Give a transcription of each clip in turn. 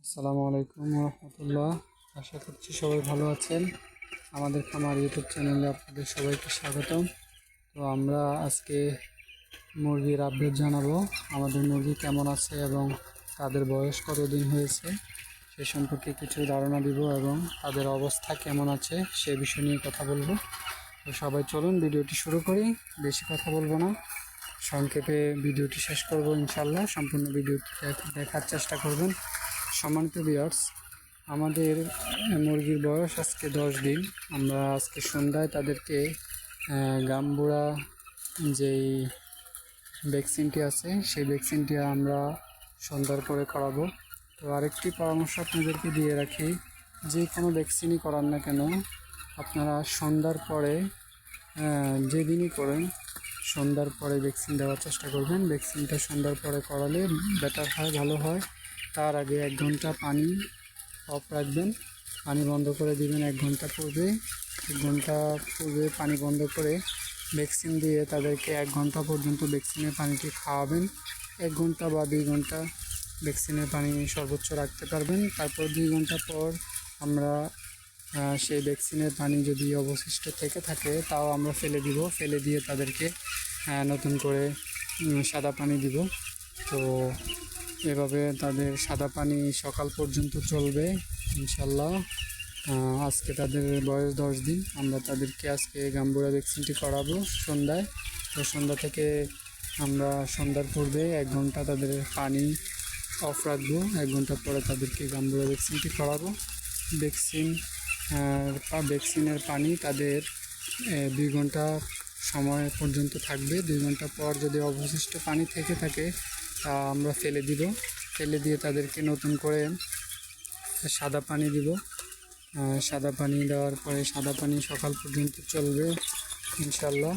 আসসালামু আলাইকুম রহমতুল্লাহ। আশা করছি সবাই ভালো আছেন। আমাদের খামার ইউটিউব চ্যানেলে আপনাদের সবাইকে স্বাগতম। তো আমরা আজকে মুরগির আপডেট জানাবো, আমাদের মুরগি কেমন আছে এবং তাদের বয়স কতদিন হয়েছে সে সম্পর্কে কিছু ধারণা দিব এবং তাদের অবস্থা কেমন আছে সে বিষয় নিয়ে কথা বলবো। তো সবাই চলুন ভিডিওটি শুরু করি। বেশি কথা বলবো না, সংক্ষেপে ভিডিওটি শেষ করব ইনশাল্লাহ। সম্পূর্ণ ভিডিওটি দেখার চেষ্টা করবেন। সম্মানিত ভিউয়ার্স, আমাদের মুরগির বয়স আজকে 10 দিন। আমরা আজকে সন্ধ্যায় তাদেরকে গাম্বুরা যেই ভ্যাকসিনটি আছে সেই ভ্যাকসিনটি আমরা সন্ধ্যার পরে করাবো। তো আরেকটি পরামর্শ আপনাদেরকে দিয়ে রাখি, যে কোনো ভ্যাকসিনই করান না কেন আপনারা সন্ধ্যার পরে যেদিনই করেন সন্ধ্যার পরে ভ্যাকসিন দেওয়ার চেষ্টা করবেন। ভ্যাকসিনটা সন্ধ্যার পরে করালে বেটার হয়, ভালো হয়। তার আগে 1 ঘন্টা পানি অফ রাখবেন, পানি বন্ধ করে দিবেন 1 ঘন্টা পূর্বে। 1 ঘন্টা পূর্বে পানি বন্ধ করে ভ্যাকসিন দিয়ে তাদেরকে 1 ঘন্টা পর্যন্ত ভ্যাকসিনের পানিটি খাওয়াবেন। 1 ঘন্টা বা 2 ঘন্টা ভ্যাকসিনের পানি সর্বোচ্চ রাখতে পারবেন। তারপর 2 ঘন্টা পর আমরা সেই ভ্যাকসিনের পানি যদি অবশিষ্ট থেকে থাকে তাও আমরা ফেলে দিব। ফেলে দিয়ে তাদেরকে নতুন করে সাদা পানি দিব। তো এভাবে তাদের সাদা পানি সকাল পর্যন্ত চলবে ইনশাল্লাহ। আজকে তাদের বয়স 10 দিন। আমরা তাদেরকে আজকে গাম্বুরা ভ্যাকসিনটি করাবো সন্ধ্যায়। তো সন্ধ্যা থেকে আমরা সন্ধ্যার পূর্বে 1 ঘন্টা তাদের পানি অফ রাখবো। 1 ঘন্টা পরে তাদেরকে গাম্বুরা ভ্যাকসিনটি করাবো। ভ্যাকসিনের পানি তাদের 2 ঘন্টা সময় পর্যন্ত থাকবে। 2 ঘন্টা পর যদি অবশিষ্ট পানি থেকে থাকে তা আমরা ফেলে দিব। ফেলে দিয়ে তাদেরকে নতুন করে সাদা পানি দিব। সাদা পানি দেওয়ার পরে সাদা পানি সকাল পর্যন্ত চলবে ইনশাল্লাহ।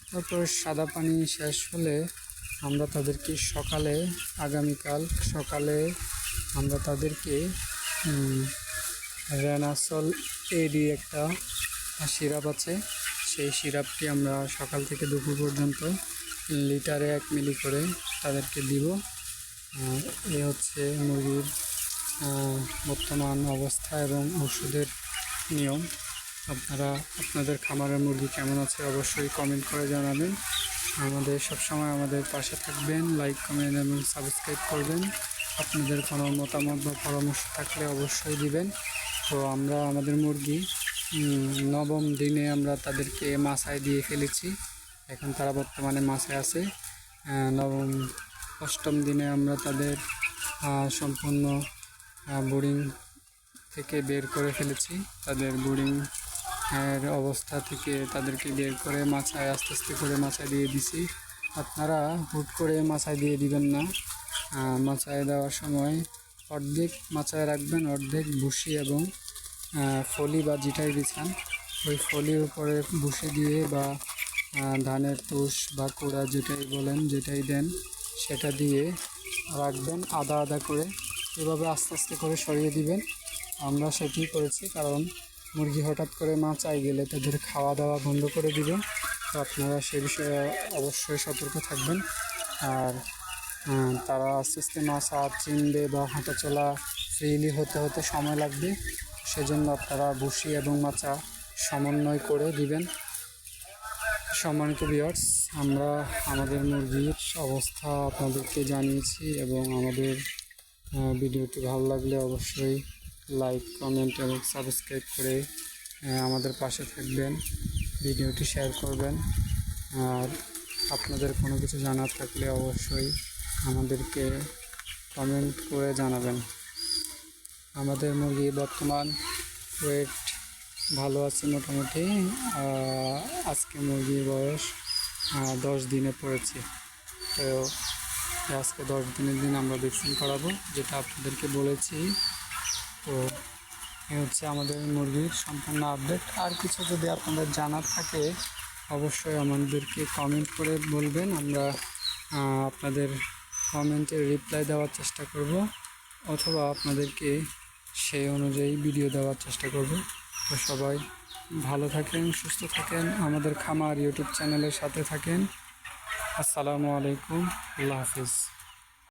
তারপর সাদা পানি শেষ হলে আমরা তাদেরকে আগামীকাল সকালে আমরা তাদেরকে রেনাসল এডি একটা সিরাপ আছে, সেই সিরাপটি আমরা সকাল থেকে দুপুর পর্যন্ত লিটারে 1 মিলি করে তাদেরকে দিব। এ হচ্ছে মুরগির বর্তমান অবস্থা এবং ওষুধের নিয়ম। আপনারা আপনাদের খামারের মুরগি কেমন আছে অবশ্যই কমেন্ট করে জানাবেন। সবসময় আমাদের পাশে থাকবেন, লাইক, কমেন্ট এবং সাবস্ক্রাইব করবেন। আপনাদের কোনো মতামত বা পরামর্শ থাকলে অবশ্যই দিবেন। তো আমরা আমাদের মুরগি 9ম দিনে আমরা তাদেরকে মাছায় দিয়ে ফেলেছি। এখন তারা বর্তমানে মাছায় আছে। 8ম দিনে আমরা তাদের সম্পূর্ণ বোর্ডিং থেকে বের করে ফেলেছি। তাদের বোর্ডিং এর অবস্থা থেকে তাদেরকে বের করে মাছায় আস্তে আস্তে করে মাছায় দিয়ে দিছি। আপনারা হুট করে মাছায় দিয়ে দিবেন না। মাছায় দেওয়ার সময় অর্ধেক মাছায় রাখবেন, অর্ধেক ভুসি এবং ফলি বা যেটাই বিছান ওই ফলির উপরে ভুসি দিয়ে বা ধানের তুষ বা কুড়া যেটাই বলেন, যেটাই দেন সেটা দিয়ে রাখবেন আদা আদা করে। এভাবে আস্তে আস্তে করে সরিয়ে দিবেন। আমরা সেটি করেছি কারণ মুরগি হঠাৎ করে মাচায় গেলে তাদের খাওয়া দাওয়া বন্ধ করে দিবে। তো আপনারা সে বিষয়ে অবশ্যই সতর্ক থাকবেন। আর তারা আস্তে আস্তে মাছা চিনবে বা হাঁটাচলা ফ্রিলি হতে হতে সময় লাগবে। সেজন্য আপনারা ভুসি এবং মাচা সমন্বয় করে দিবেন। সম্মানিত ভিউয়ার্স, আমরা আমাদের মুরগির অবস্থা আপনাদেরকে জানিয়েছি এবং আমাদের ভিডিওটি ভালো লাগলে অবশ্যই লাইক, কমেন্ট এবং সাবস্ক্রাইব করে আমাদের পাশে থাকবেন। ভিডিওটি শেয়ার করবেন। আর আপনাদের কোনো কিছু জানার থাকলে অবশ্যই আমাদেরকে কমেন্ট করে জানাবেন। আমাদের মুরগি বর্তমান ওয়েট ভালো আছে মোটামুটি। আজকে মুরগির বয়স 10 দিনে পড়েছে। তো আজকে 10 দিনের দিন আমরা ভ্যাকসিন করাবো, যেটা আপনাদেরকে বলেছি। তো এ হচ্ছে আমাদের মুরগির সম্পূর্ণ আপডেট। আর কিছু যদি আপনাদের জানার থাকে অবশ্যই আমাদেরকে কমেন্ট করে বলবেন। আমরা আপনাদের কমেন্টের রিপ্লাই দেওয়ার চেষ্টা করব অথবা আপনাদেরকে সেই অনুযায়ী ভিডিও দেওয়ার চেষ্টা করব। তো সবাই ভালো থাকেন, সুস্থ থাকেন, আমাদের খামার ইউটিউব চ্যানেলের সাথে থাকেন। আসসালামু আলাইকুম, আল্লাহ হাফিজ।